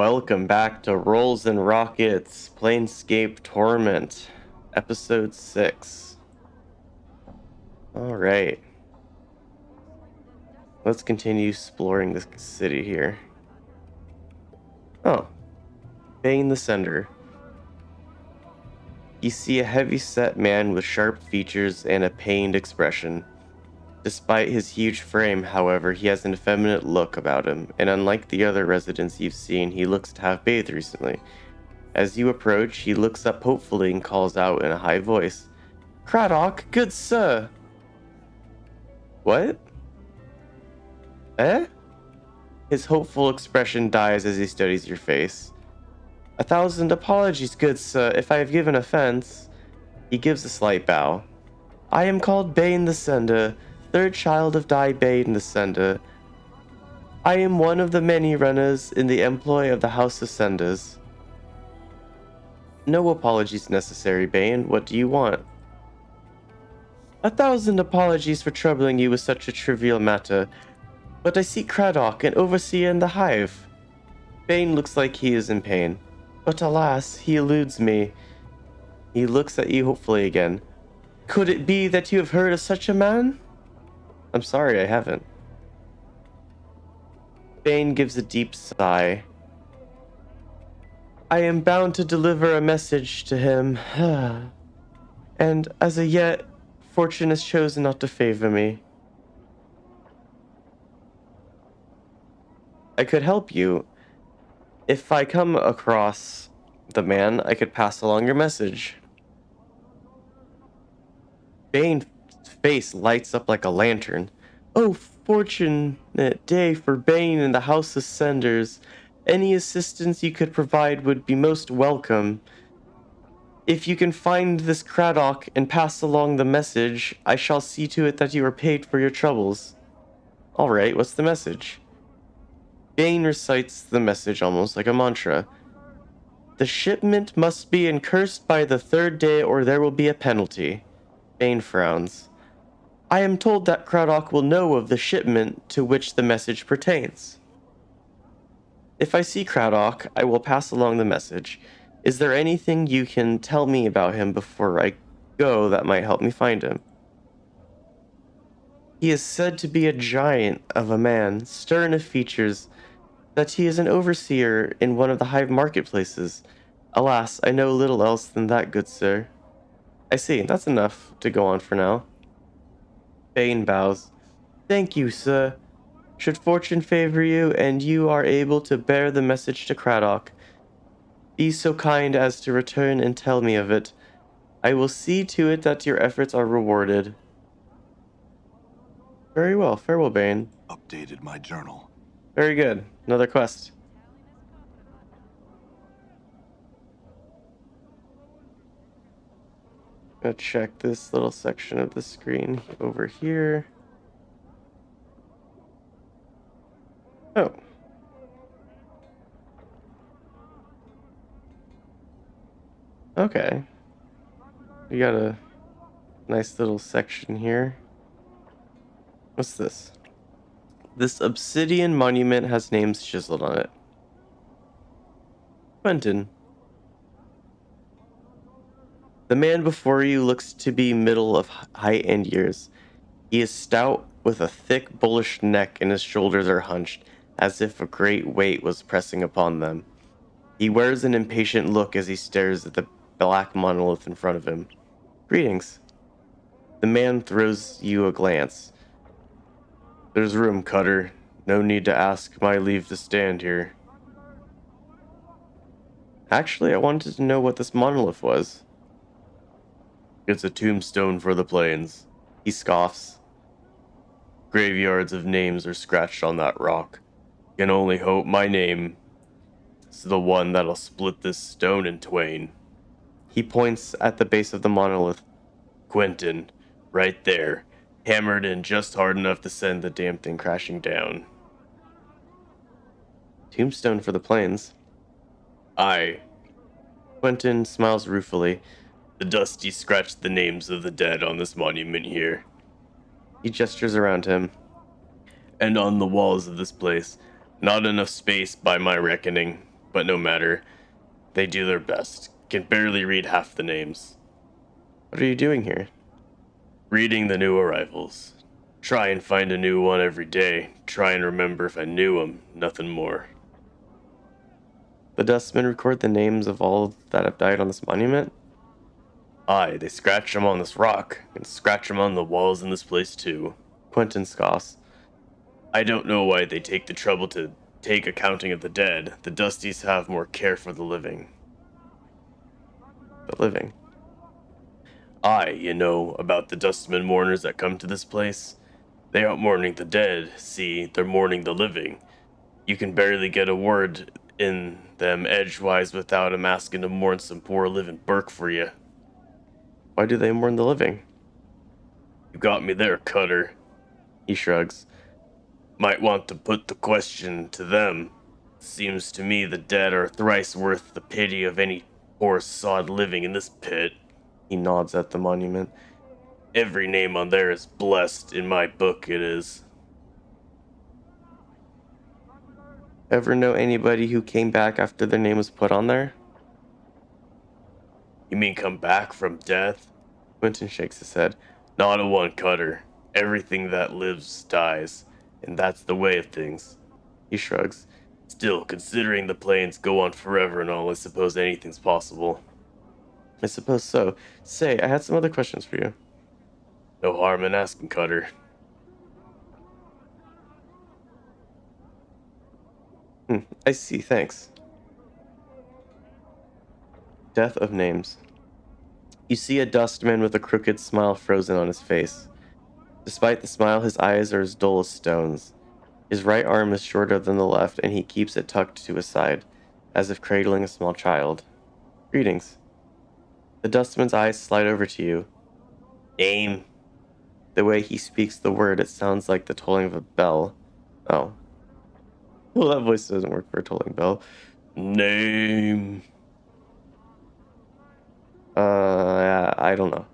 Welcome back to Rolls and Rockets, Planescape Torment, Ep.6. Alright. Let's continue exploring this city here. Oh. Bane the Sender. You see a heavy-set man with sharp features and a pained expression. Despite his huge frame, however, he has an effeminate look about him, and unlike the other residents you've seen, he looks to have bathed recently. As you approach, he looks up hopefully and calls out in a high voice, "Craddock, good sir!" What? Eh? His hopeful expression dies as he studies your face. "1,000 apologies, good sir, if I have given offense." He gives a slight bow. "I am called Bane the Sender, third child of Bane the Sender. I am one of the many runners in the employ of the House of Senders." "No apologies necessary, Bane. What do you want?" "1,000 apologies for troubling you with such a trivial matter, but I seek Craddock, an overseer in the hive." Bane looks like he is in pain, but alas, he eludes me. He looks at you hopefully again. "Could it be that you have heard of such a man?" "I'm sorry, I haven't." Bane gives a deep sigh. "I am bound to deliver a message to him, and as of yet, fortune has chosen not to favor me." "I could help you. If I come across the man, I could pass along your message." Bane's face lights up like a lantern. "Oh, fortunate day for Bane and the House of Senders. Any assistance you could provide would be most welcome. If you can find this Craddock and pass along the message, I shall see to it that you are paid for your troubles." "Alright, what's the message?" Bane recites the message almost like a mantra. "The shipment must be incursed by the third day or there will be a penalty." Bane frowns. "I am told that Craddock will know of the shipment to which the message pertains." "If I see Craddock, I will pass along the message. Is there anything you can tell me about him before I go that might help me find him?" "He is said to be a giant of a man, stern of features, that he is an overseer in one of the hive marketplaces. Alas, I know little else than that, good sir." "I see, that's enough to go on for now." Bane bows. "Thank you, sir. Should fortune favor you, and you are able to bear the message to Craddock, be so kind as to return and tell me of it. I will see to it that your efforts are rewarded." "Very well, farewell, Bane." Updated my journal. "Very good. Another quest." Gonna check this little section of the screen over here. Oh. Okay. We got a nice little section here. What's this? "This obsidian monument has names chiseled on it." Quentin. The man before you looks to be middle of height and years. He is stout, with a thick, bullish neck, and his shoulders are hunched, as if a great weight was pressing upon them. He wears an impatient look as he stares at the black monolith in front of him. "Greetings." The man throws you a glance. "There's room, Cutter. No need to ask my leave to stand here." "Actually, I wanted to know what this monolith was." "It's a tombstone for the plains." He scoffs. "Graveyards of names are scratched on that rock. Can only hope my name is the one that'll split this stone in twain." He points at the base of the monolith. "Quentin, right there, hammered in just hard enough to send the damn thing crashing down." "Tombstone for the plains." "Aye." Quentin smiles ruefully. "The dusty scratched the names of the dead on this monument here." He gestures around him. "And on the walls of this place. Not enough space by my reckoning. but no matter. They do their best. Can barely read half the names. What are you doing here? Reading the new arrivals. Try and find a new one every day. Try and remember if I knew 'em. Nothing more. The dustmen record the names of all that have died on this monument? Aye, they scratch 'em on this rock, and scratch 'em on the walls in this place too. Quentin scoffs. I don't know why they take the trouble to take accounting of the dead. The Dusties have more care for the living. The living. Aye, you know, about the dustmen mourners that come to this place. They aren't mourning the dead, see, they're mourning the living. You can barely get a word in them edgewise without 'em asking to mourn some poor living Burke for you. Why do they mourn the living? You got me there, Cutter. He shrugs. Might want to put the question to them. Seems to me the dead are thrice worth the pity of any poor sod living in this pit. He nods at the monument. Every name on there is blessed, in my book it is. Ever know anybody who came back after their name was put on there? You mean come back from death? Quentin shakes his head. Not a one, Cutter. Everything that lives dies, and that's the way of things. He shrugs. Still, considering the planes go on forever and all, I suppose anything's possible. I suppose so. Say, I had some other questions for you. No harm in asking, Cutter. I see, thanks. Death of names. You see a dustman with a crooked smile frozen on his face. Despite the smile, his eyes are as dull as stones. His right arm is shorter than the left, and he keeps it tucked to his side, as if cradling a small child. Greetings. The dustman's eyes slide over to you. Name? The way he speaks the word, it sounds like the tolling of a bell. Oh. Well, that voice doesn't work for a tolling bell. Name? I don't know.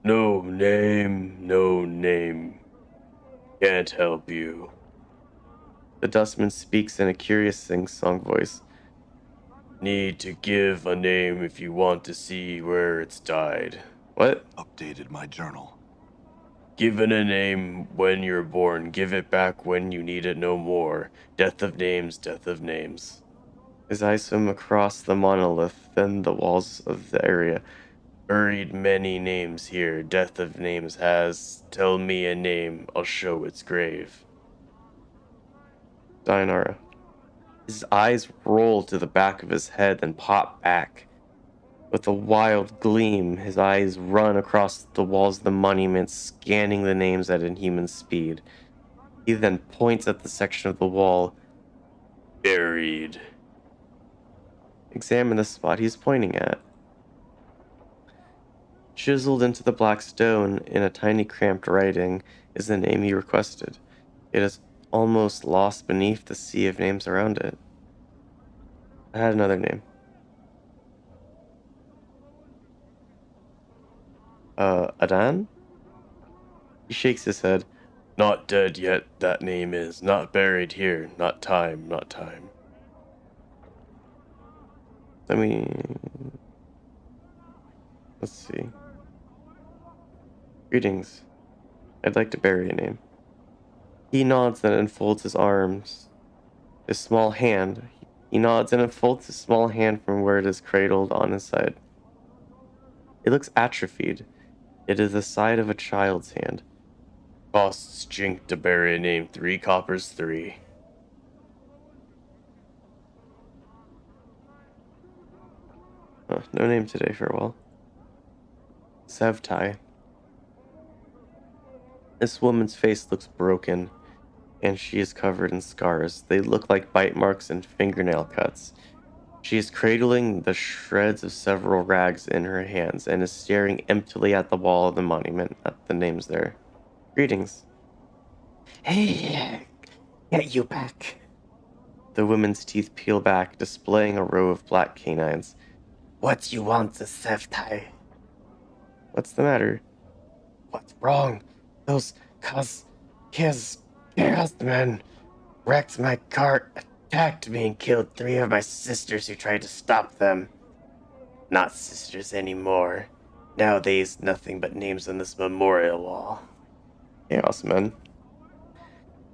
No name, no name. Can't help you. The dustman speaks in a curious sing-song voice. Need to give a name if you want to see where it's died. What? Updated my journal. Given a name when you're born, give it back when you need it no more. Death of names, death of names. His eyes swim across the monolith, then the walls of the area. Buried many names here, death of names has. Tell me a name, I'll show its grave. Dainara. His eyes roll to the back of his head, then pop back. With a wild gleam, his eyes run across the walls of the monument, scanning the names at inhuman speed. He then points at the section of the wall. Buried. Examine the spot he's pointing at. Chiseled into the black stone in a tiny cramped writing is the name he requested. It is almost lost beneath the sea of names around it. I had another name. Adan? He shakes his head. Not dead yet, that name is. Not buried here. Not time, not time. I mean, let's see. Greetings. I'd like to bury a name. He nods then unfolds his arms. His small hand. He nods and unfolds his small hand from where it is cradled on his side. It looks atrophied. It is the side of a child's hand. Costs jink to bury a name, 3 coppers 3. No name today, farewell. Sevtai. This woman's face looks broken, and she is covered in scars. They look like bite marks and fingernail cuts. She is cradling the shreds of several rags in her hands and is staring emptily at the wall of the monument, at the names there. Greetings. Hey, get you back. The woman's teeth peel back, displaying a row of black canines. What you want, the Sevtai? What's the matter? What's wrong? Those kids men wrecked my cart, attacked me and killed 3 of my sisters who tried to stop them. Not sisters anymore. Nowadays, nothing but names on this memorial wall. Chaos Men.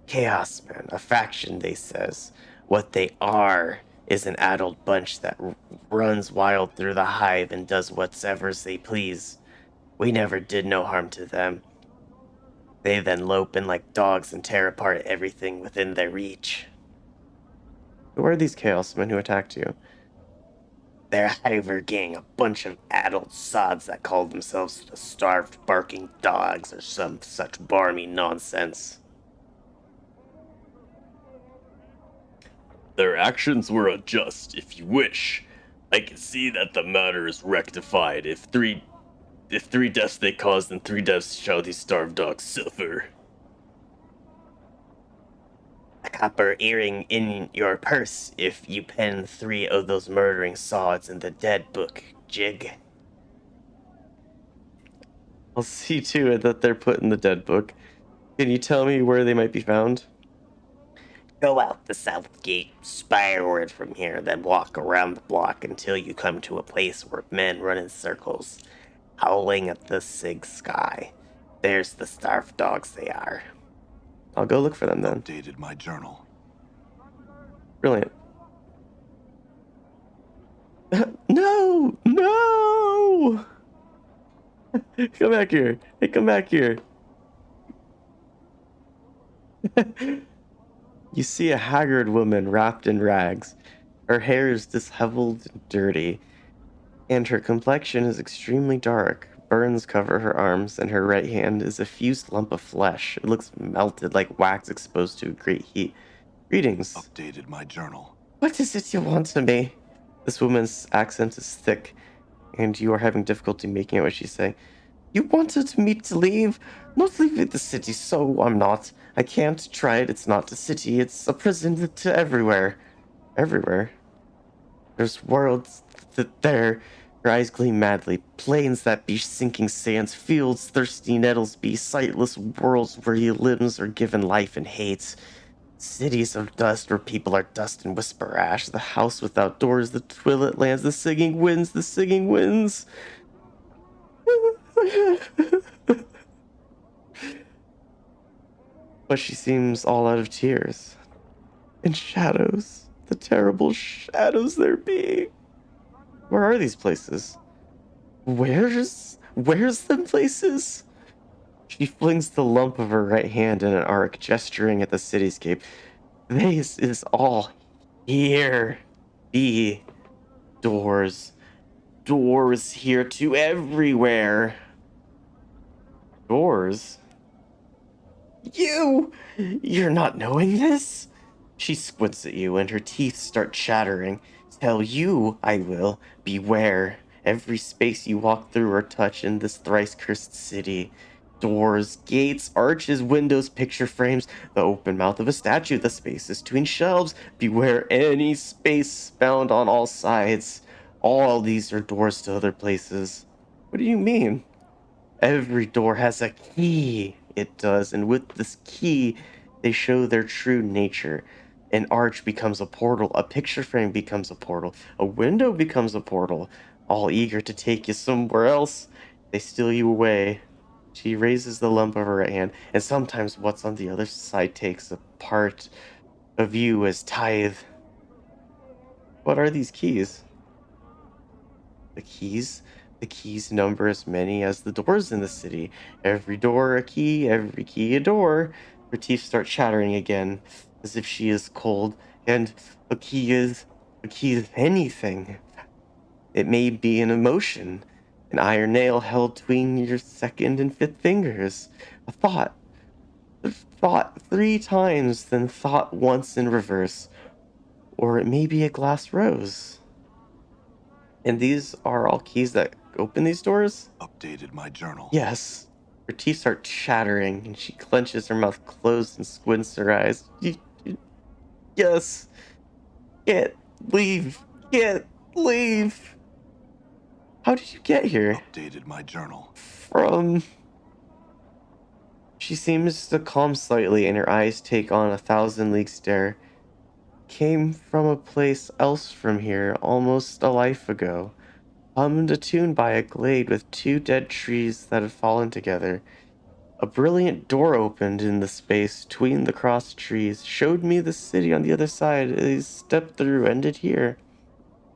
Chaos Men, a faction, they says. What they are is an addled bunch that runs wild through the hive and does whatever they please. We never did no harm to them. They then lope in like dogs and tear apart everything within their reach. Who are these Chaos Men who attacked you? They're a hiver gang, a bunch of addled sods that call themselves the starved barking dogs or some such barmy nonsense. Their actions were unjust, if you wish. I can see that the matter is rectified. If three deaths they caused, then 3 deaths shall these starved dogs suffer. A copper earring in your purse if you pen 3 of those murdering sods in the dead book, Jig. I'll see to it that they're put in the dead book. Can you tell me where they might be found? Go out the south gate, spireward from here, then walk around the block until you come to a place where men run in circles, howling at the sig sky. There's the starved dogs they are. I'll go look for them then. Updated my journal. Brilliant. No! No! Come back here. Hey, come back here. You see a haggard woman wrapped in rags. Her hair is disheveled and dirty, and her complexion is extremely dark. Burns cover her arms, and her right hand is a fused lump of flesh. It looks melted like wax exposed to a great heat. Greetings. Updated my journal. What is it you want of me? This woman's accent is thick, and you are having difficulty making out what she's saying. You wanted me to leave? Not leave the city, so I'm not. I can't try it. It's not a city. It's a prison to everywhere. Everywhere? There's worlds there. Your eyes gleam madly. Plains that be sinking sands. Fields thirsty nettles be. Sightless worlds where your limbs are given life and hate. Cities of dust where people are dust and whisper ash. The house without doors. The twilit lands. The singing winds. The singing winds. But she seems all out of tears. And shadows. The terrible shadows there be. Where are these places? Where's them places? She flings the lump of her right hand in an arc, gesturing at the cityscape. This is all here. Be doors. Doors here to everywhere. Doors? You're not knowing this? She squints at you and her teeth start chattering. Tell you, I will. Beware. Every space you walk through or touch in this thrice cursed city. Doors, gates, arches, windows, picture frames, the open mouth of a statue, the spaces between shelves. Beware any space found on all sides. All these are doors to other places. What do you mean? Every door has a key, it does, and with this key, they show their true nature. An arch becomes a portal, a picture frame becomes a portal, a window becomes a portal, all eager to take you somewhere else. They steal you away. She raises the lump of her right hand, and sometimes what's on the other side takes a part of you as tithe. What are these keys? The keys? The keys number as many as the doors in the city. Every door a key, every key a door. Her teeth start chattering again, as if she is cold, and a key is anything. It may be an emotion, an iron nail held between your second and fifth fingers, a thought 3 times, then thought once in reverse, or it may be a glass rose. And these are all keys that open these doors? Updated my journal. Yes. Her teeth start chattering, and she clenches her mouth closed and squints her eyes. Yes. Can't leave. Can't leave. How did you get here? Updated my journal. From... She seems to calm slightly, and her eyes take on a 1,000 league stare. came from a place else from here almost a life ago, hummed a tune by a glade with two dead trees that had fallen together. A brilliant door opened in the space between the crossed trees, showed me the city on the other side. I stepped through, ended here.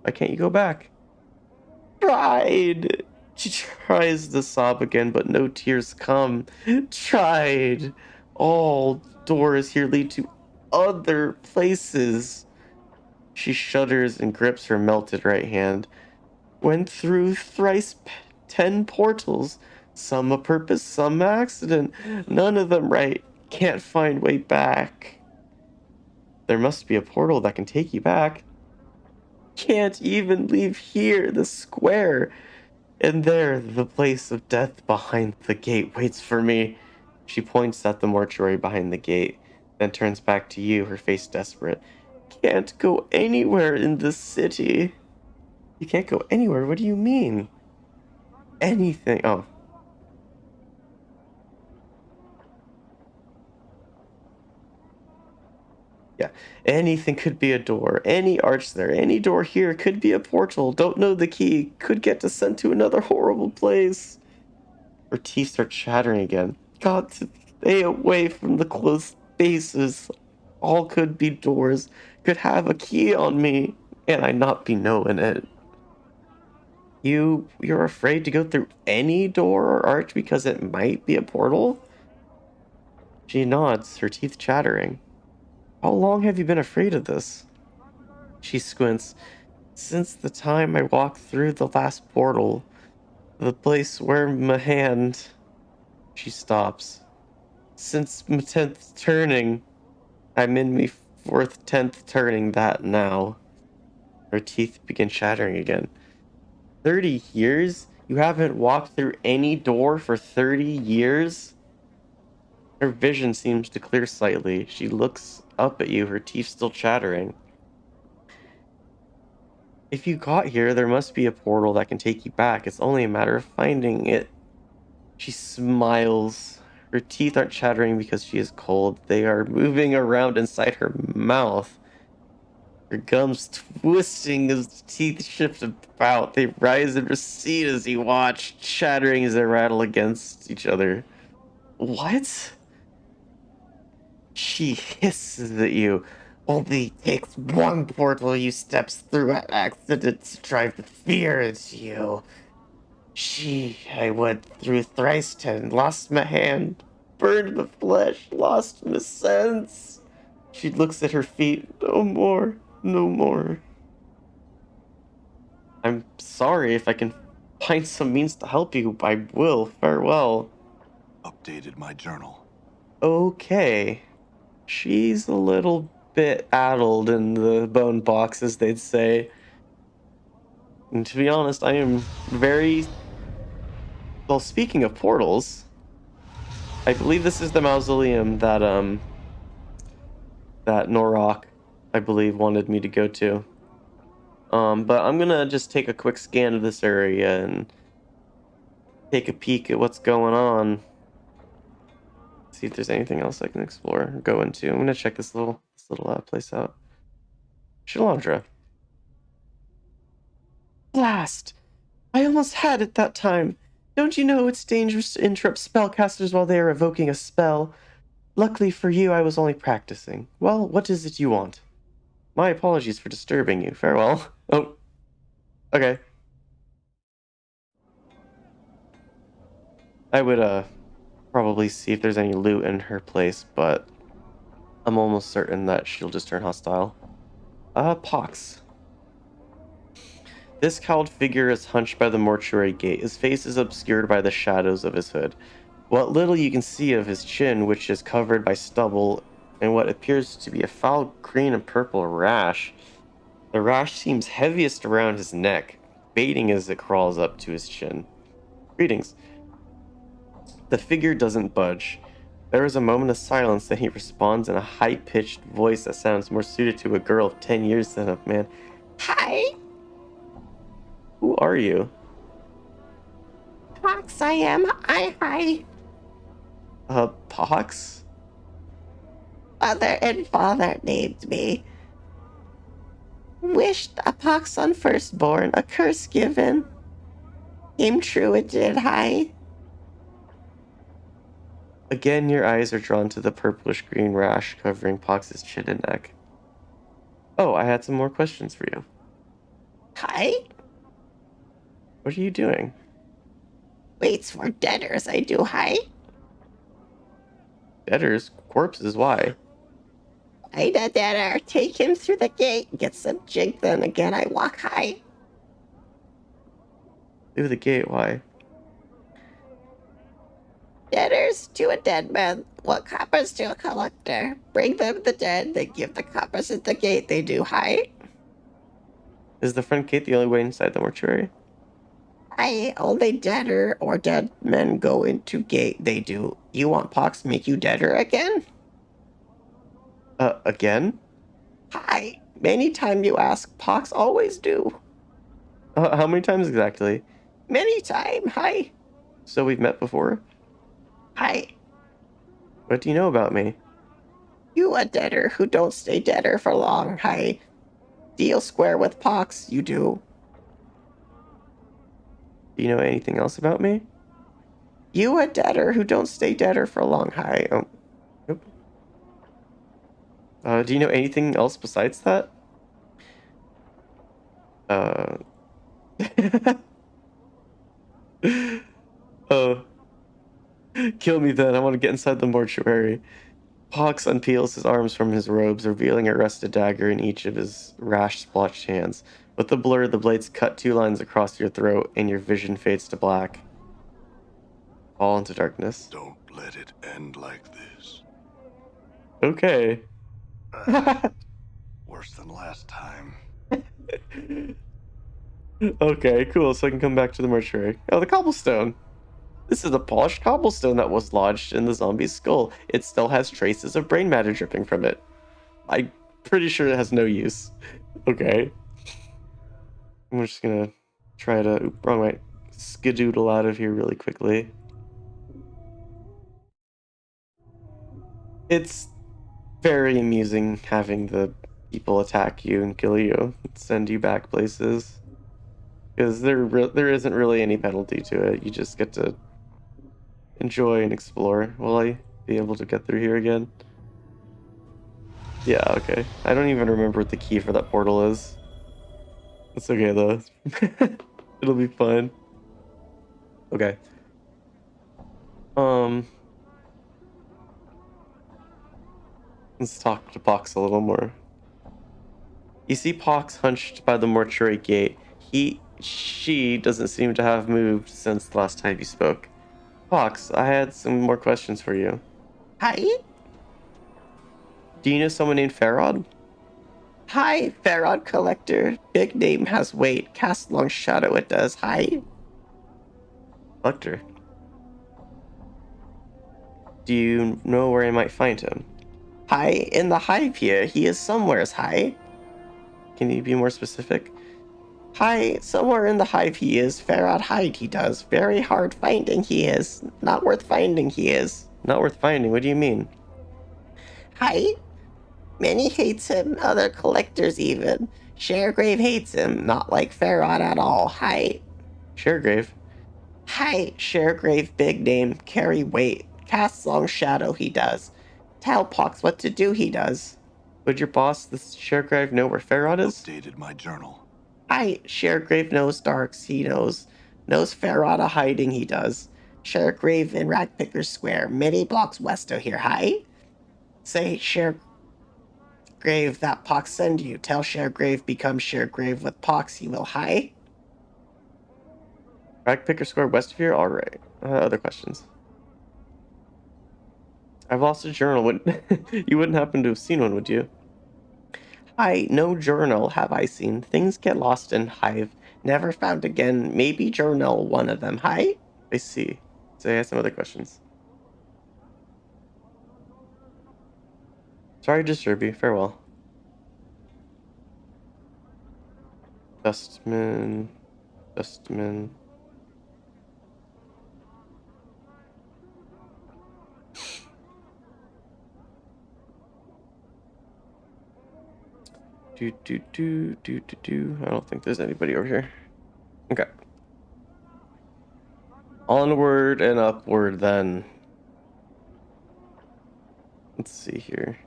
Why can't you go back? Tried. She tries to sob again, but no tears come. Tried. All doors here lead to other places. She shudders and grips her melted right hand. Went through 10 portals. Some a purpose, some accident. None of them right. Can't find way back. There must be a portal that can take you back. Can't even leave here, the square. And there, the place of death behind the gate waits for me. She points at the mortuary behind the gate, then turns back to you, her face desperate. Can't go anywhere in this city. You can't go anywhere? What do you mean? Anything. Oh. Yeah. Anything could be a door. Any arch there. Any door here could be a portal. Don't know the key. Could get us sent to another horrible place. Her teeth start chattering again. Got to stay away from the closed spaces. All could be doors. Could have a key on me. And I not be knowing it. You're afraid to go through any door or arch because it might be a portal? She nods, her teeth chattering. How long have you been afraid of this? She squints. Since the time I walked through the last portal, the place where my hand. She stops. Since my 10th turning, I'm in me 4th, 10th turning that now. Her teeth begin chattering again. 30 years? You haven't walked through any door for 30 years? Her vision seems to clear slightly. She looks up at you, her teeth still chattering. If you got here, there must be a portal that can take you back. It's only a matter of finding it. She smiles. Her teeth aren't chattering because she is cold. They are moving around inside her mouth. Her gums twisting as the teeth shift about. They rise and recede as you watch, chattering as they rattle against each other. What? She hisses at you. Only takes one portal you steps through an accident to drive the fear into you. I went through thrice 10, lost my hand, burned my flesh, lost my sense. She looks at her feet. No more, no more. I'm sorry. If I can find some means to help you, I will. Farewell. Updated my journal. Okay. She's a little bit addled in the bone box, as they'd say. And to be honest, I am very... Well, speaking of portals, I believe this is the mausoleum that Norok, I believe, wanted me to go to. But I'm gonna just take a quick scan of this area and take a peek at what's going on. See if there's anything else I can explore or go into. I'm gonna check this little place out. Shalandra. Blast! I almost had it that time. Don't you know it's dangerous to interrupt spellcasters while they are evoking a spell? Luckily for you, I was only practicing. Well, what is it you want? My apologies for disturbing you. Farewell. Oh. Okay. I would, probably see if there's any loot in her place, but I'm almost certain that she'll just turn hostile. Pox. This cowled figure is hunched by the mortuary gate. His face is obscured by the shadows of his hood. What little you can see of his chin, which is covered by stubble, and what appears to be a foul green and purple rash. The rash seems heaviest around his neck, fading as it crawls up to his chin. Greetings. The figure doesn't budge. There is a moment of silence, then he responds in a high-pitched voice that sounds more suited to a girl of 10 years than a man. Hi! Who are you? Pox, I am. Hi. Pox? Mother and father named me. Wished a pox on firstborn, a curse given. Came true it did, hi. Again, your eyes are drawn to the purplish-green rash covering Pox's chin and neck. Oh, I had some more questions for you. Hi. What are you doing? Waits for debtors, I do, hi. Debtors? Corpses? Why? I the debtor, take him through the gate, get some jig, then again I walk high. Through the gate? Why? Debtors to a dead man, what coppers to a collector. Bring them the dead, they give the coppers at the gate, they do, hi. Is the front gate the only way inside the mortuary? I only debtor or dead men go into gate, they do. You want pox make you debtor again? Again? Hi. Many time you ask, pox always do. How many times exactly? Many time, hi. So we've met before? Hi. What do you know about me? You a debtor who don't stay debtor for long, hi. Deal square with pox, you do. Do you know anything else about me? You a debtor who don't stay debtor for long, hi. Oh, nope. Do you know anything else besides that? Uh. Oh, kill me then. I want to get inside the mortuary. Pox unpeels his arms from his robes, revealing a rusted dagger in each of his rash splotched hands. With the blur, the blades cut 2 lines across your throat, and your vision fades to black. Fall into darkness. Don't let it end like this. Okay. Worse than last time. Okay, cool. So I can come back to the mortuary. Oh, the cobblestone. This is a polished cobblestone that was lodged in the zombie's skull. It still has traces of brain matter dripping from it. I'm pretty sure it has no use. Okay. I'm just gonna try to, wrong way, skedoodle out of here really quickly. It's very amusing having the people attack you and kill you and send you back places. Because there isn't really any penalty to it. You just get to enjoy and explore. Will I be able to get through here again? Yeah, okay. I don't even remember what the key for that portal is. It's okay though. It'll be fun. Okay. Um, let's talk to Pox a little more. You see Pox hunched by the mortuary gate. She doesn't seem to have moved since the last time you spoke. Pox, I had some more questions for you. Hi. Do you know someone named Farod? Hi, Farod Collector. Big name has weight. Cast long shadow it does. Hi. Lecter. Do you know where I might find him? Hi. In the hive here. He is somewheres. Hi. Can you be more specific? Hi. Somewhere in the hive he is. Farod hide he does. Very hard finding he is. Not worth finding he is. Not worth finding. What do you mean? Hi. Many hates him. Other collectors even. Sharegrave hates him. Not like Farod at all. Hi. Sharegrave. Hi, Sharegrave big name, carry weight, casts long shadow he does. Tell Pox what to do he does. Would your boss, the Sharegrave, know where Farod is? Updated my journal. Hi, Sharegrave knows darks he knows. Knows Farod a hiding he does. Sharegrave in Ragpicker Square, many blocks west of here, hi? Say Sharegrave that Pox send you. Tell Sharegrave become Sharegrave with Pox he will, hi? Ragpicker Square west of here? Alright. Other questions? I've lost a journal. You wouldn't happen to have seen one, would you? Hi, no journal have I seen. Things get lost in hive. Never found again. Maybe journal one of them. Hi? I see. So I have some other questions. Sorry to disturb you. Farewell. Dustman. Dustman. I don't think there's anybody over here. Okay. Onward and upward then. Let's see here.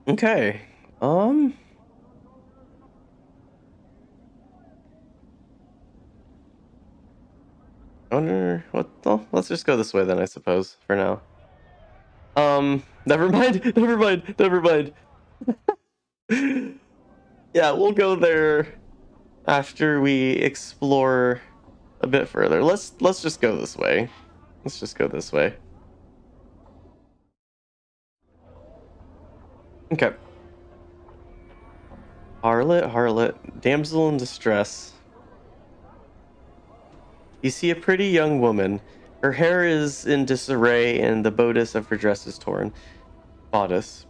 Okay. I wonder what. Oh, let's just go this way then, I suppose, for now. Never mind. Never mind. Never mind. Yeah, we'll go there after we explore a bit further. Let's just go this way. Let's just go this way. Okay. Harlot, damsel in distress. You see a pretty young woman. Her hair is in disarray and the bodice of her dress is torn. Bodice?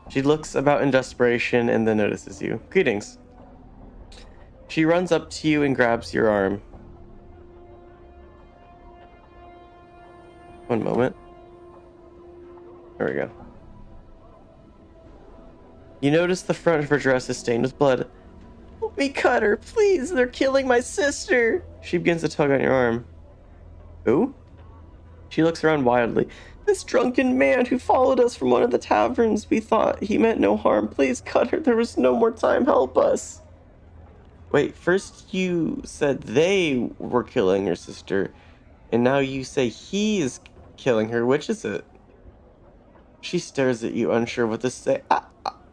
She looks about in desperation and then notices you. Greetings. She runs up to you and grabs your arm. One moment. There we go. You notice the front of her dress is stained with blood. Help me cut her, please. They're killing my sister. She begins to tug on your arm. Who? She looks around wildly. This drunken man who followed us from one of the taverns. We thought he meant no harm. Please cut her. There was no more time. Help us. Wait, first you said they were killing your sister, and now you say he is killing her. Which is it? She stares at you, unsure what to say.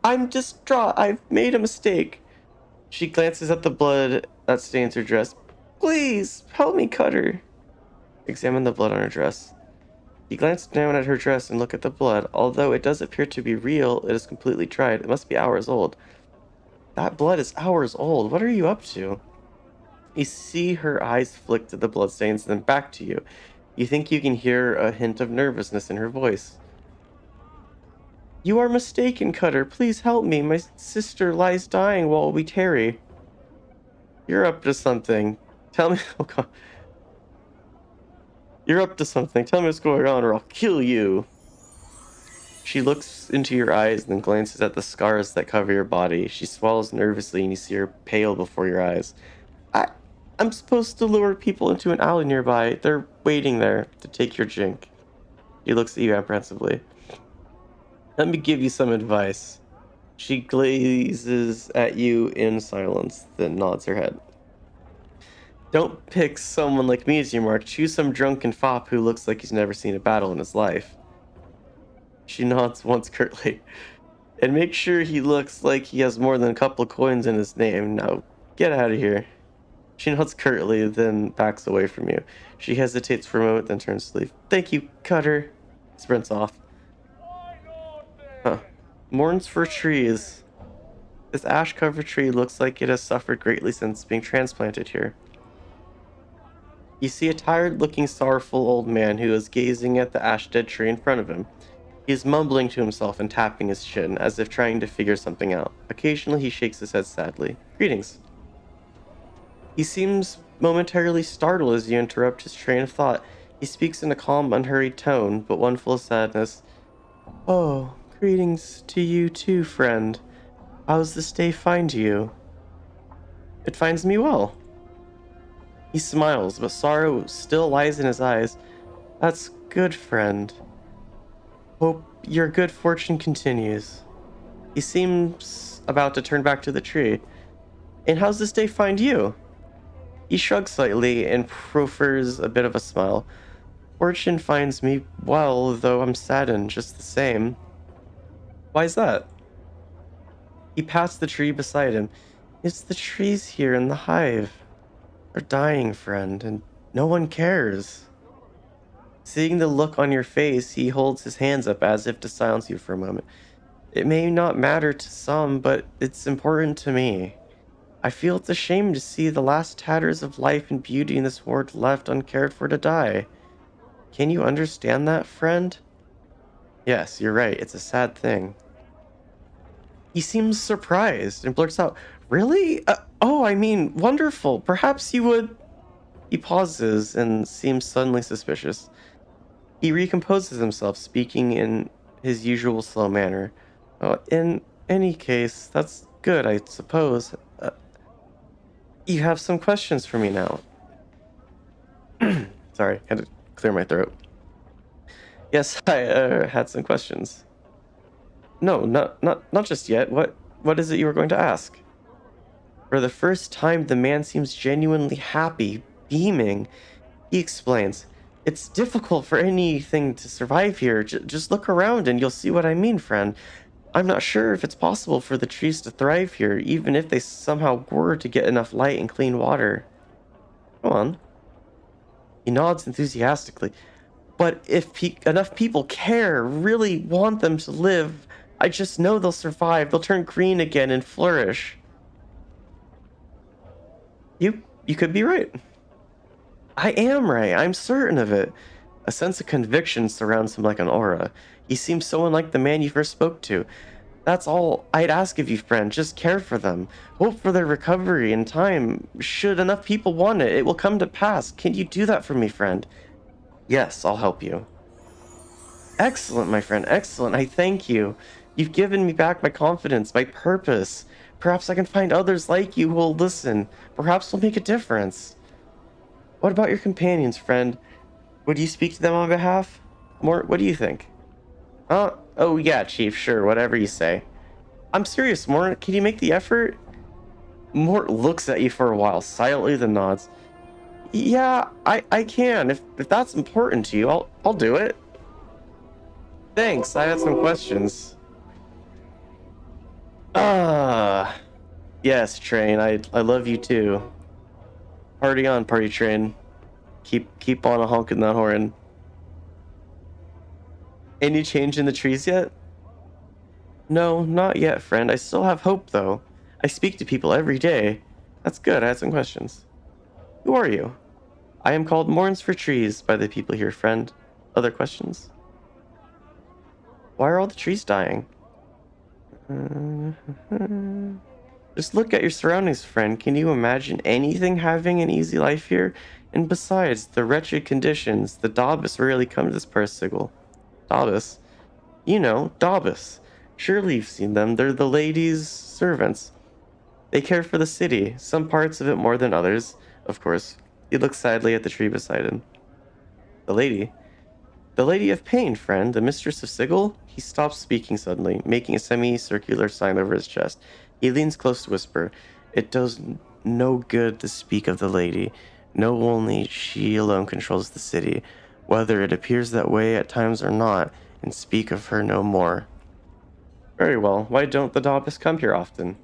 I'm distraught. I've made a mistake. She glances at the blood that stains her dress. Please, help me cut her. Examine the blood on her dress. You glance down at her dress and look at the blood. Although it does appear to be real, it is completely dried. It must be hours old. That blood is hours old. What are you up to? You see her eyes flick to the bloodstains, then back to you. You think you can hear a hint of nervousness in her voice. You are mistaken, Cutter. Please help me. My sister lies dying while we tarry. You're up to something. Tell me. Oh God. You're up to something. Tell me what's going on, or I'll kill you. She looks into your eyes and then glances at the scars that cover your body. She swallows nervously, and you see her pale before your eyes. I'm supposed to lure people into an alley nearby. They're waiting there to take your drink. She looks at you apprehensively. Let me give you some advice. She glazes at you in silence, then nods her head. Don't pick someone like me as your mark. Choose some drunken fop who looks like he's never seen a battle in his life. She nods once curtly. And make sure he looks like he has more than a couple of coins in his name. Now, get out of here. She nods curtly, then backs away from you. She hesitates for a moment, then turns to leave. Thank you, Cutter. Sprints off. Huh. Mourns for trees. This ash-covered tree looks like it has suffered greatly since being transplanted here. You see a tired-looking, sorrowful old man who is gazing at the ash-dead tree in front of him. He is mumbling to himself and tapping his chin, as if trying to figure something out. Occasionally, he shakes his head sadly. Greetings. He seems momentarily startled as you interrupt his train of thought. He speaks in a calm, unhurried tone, but one full of sadness. Oh, greetings to you too, friend. How's this day find you? It finds me well. He smiles, but sorrow still lies in his eyes. That's good, friend. Hope your good fortune continues. He seems about to turn back to the tree. And how's this day find you? He shrugs slightly and proffers a bit of a smile. Fortune finds me well, though I'm saddened just the same. Why's that? He pats the tree beside him. It's the trees here in the hive. Are dying, friend, and no one cares. Seeing the look on your face, he holds his hands up as if to silence you for a moment. It may not matter to some, but it's important to me. I feel it's a shame to see the last tatters of life and beauty in this world left uncared for to die. Can you understand that, friend? Yes, you're right. It's a sad thing. He seems surprised and blurts out, Really? I mean, wonderful. Perhaps you would... He pauses and seems suddenly suspicious. He recomposes himself, speaking in his usual slow manner. In any case, that's good, I suppose. You have some questions for me now. Sorry, had to clear my throat. Yes, I had some questions. No, not just yet. What is it you were going to ask? For the first time, the man seems genuinely happy, beaming. He explains, "It's difficult for anything to survive here. Just look around and you'll see what I mean, friend. I'm not sure if it's possible for the trees to thrive here, even if they somehow were to get enough light and clean water." Go on. He nods enthusiastically. But if enough people care, really want them to live, I just know they'll survive. They'll turn green again and flourish. You could be right. I am right. I'm certain of it. A sense of conviction surrounds him like an aura. He seems so unlike the man you first spoke to. That's all I'd ask of you, friend. Just care for them. Hope for their recovery in time. Should enough people want it, it will come to pass. Can you do that for me, friend? Yes, I'll help you. Excellent, my friend. Excellent. I thank you. You've given me back my confidence, my purpose. Perhaps I can find others like you who will listen. Perhaps we'll make a difference. What about your companions, friend? Would you speak to them on behalf? More, what do you think? Oh yeah, Chief, sure, whatever you say. I'm serious, Mort. Can you make the effort? Mort looks at you for a while, silently then nods. Yeah, I can. If that's important to you, I'll do it. Thanks, I had some questions. Ah, yes, Train. I love you too. Party on, Party Train. Keep on a honking that horn. Any change in the trees yet? No, not yet, friend. I still have hope, though. I speak to people every day. That's good. I had some questions. Who are you? I am called Mourns for Trees by the people here, friend. Other questions? Why are all the trees dying? Just look at your surroundings, friend. Can you imagine anything having an easy life here? And besides, the wretched conditions, the Daubus rarely come to this part, Sigil. Daubus? You know, Daubus. Surely you've seen them. They're the lady's servants. They care for the city, some parts of it more than others, of course. He looks sadly at the tree beside him. The lady? The Lady of Pain, friend, the mistress of Sigil? He stops speaking suddenly, making a semicircular sign over his chest. He leans close to whisper, "It does no good to speak of the lady. Know only she alone controls the city, whether it appears that way at times or not, and speak of her no more." Very well. Why don't the Daubus come here often?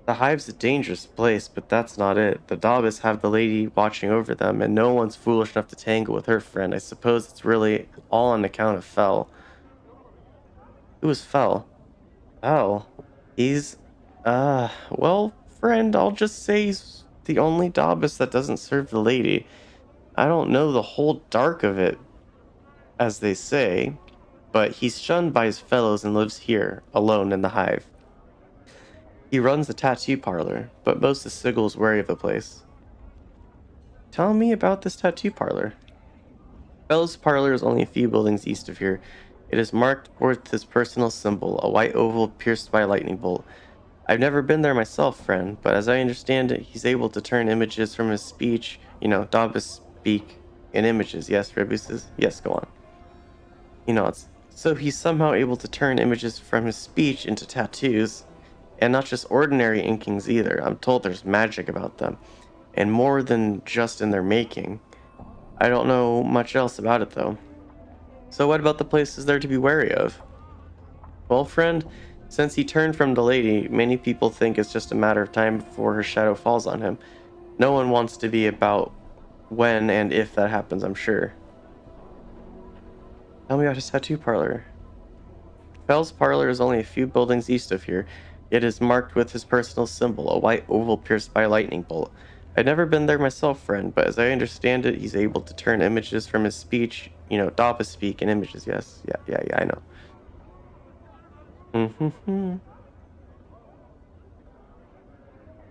The hive's a dangerous place, but that's not it. The Daubus have the lady watching over them, and no one's foolish enough to tangle with her friend. I suppose it's really all on account of Fell. Who is Fell? Fell? He's, well, friend, I'll just say he's the only Daubus that doesn't serve the lady. I don't know the whole dark of it, as they say, but he's shunned by his fellows and lives here, alone in the hive. He runs the tattoo parlor, but most of Sigil's wary of the place. Tell me about this tattoo parlor. Fell's parlor is only a few buildings east of here. It is marked with his personal symbol, a white oval pierced by a lightning bolt. I've never been there myself, friend, but as I understand it, he's able to turn images from his speech, Daubus speak in images, yes, Rebuses? Yes, go on. He nods. So he's somehow able to turn images from his speech into tattoos, and not just ordinary inkings either. I'm told there's magic about them, and more than just in their making. I don't know much else about it, though. So what about the places there to be wary of? Well, friend, since he turned from the lady, many people think it's just a matter of time before her shadow falls on him. No one wants to be about when and if that happens, I'm sure. Tell me about his tattoo parlor. Fell's parlor is only a few buildings east of here. It is marked with his personal symbol, a white oval pierced by a lightning bolt. I've never been there myself, friend, but as I understand it, he's able to turn images from his speech, Daubus speak in images, yes. Yeah, I know.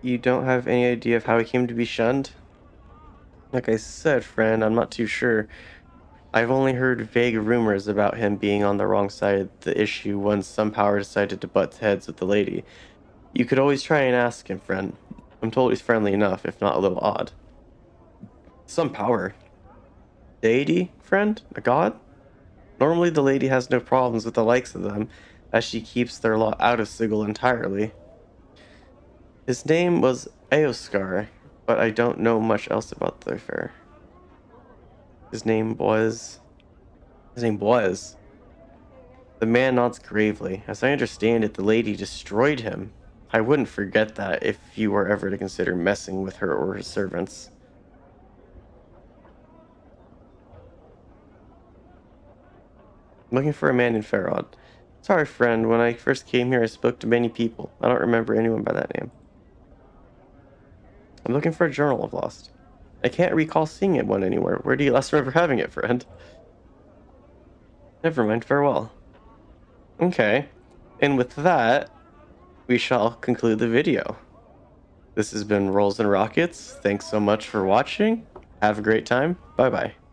You don't have any idea of how he came to be shunned? Like I said, friend, I'm not too sure. I've only heard vague rumors about him being on the wrong side of the issue once some power decided to butt heads with the lady. You could always try and ask him, friend. I'm told he's friendly enough, if not a little odd. Some power. Deity, friend? A god? Normally the lady has no problems with the likes of them, as she keeps their lot out of Sigil entirely. His name was Eoskar, but I don't know much else about the affair. His name was... The man nods gravely. As I understand it, the lady destroyed him. I wouldn't forget that if you were ever to consider messing with her or her servants. I'm looking for a man in Farod. Sorry, friend. When I first came here, I spoke to many people. I don't remember anyone by that name. I'm looking for a journal I've lost. I can't recall seeing it one anywhere. Where do you last remember having it, friend? Never mind. Farewell. Okay. And with that, we shall conclude the video. This has been Rolls and Rockets. Thanks so much for watching. Have a great time. Bye-bye.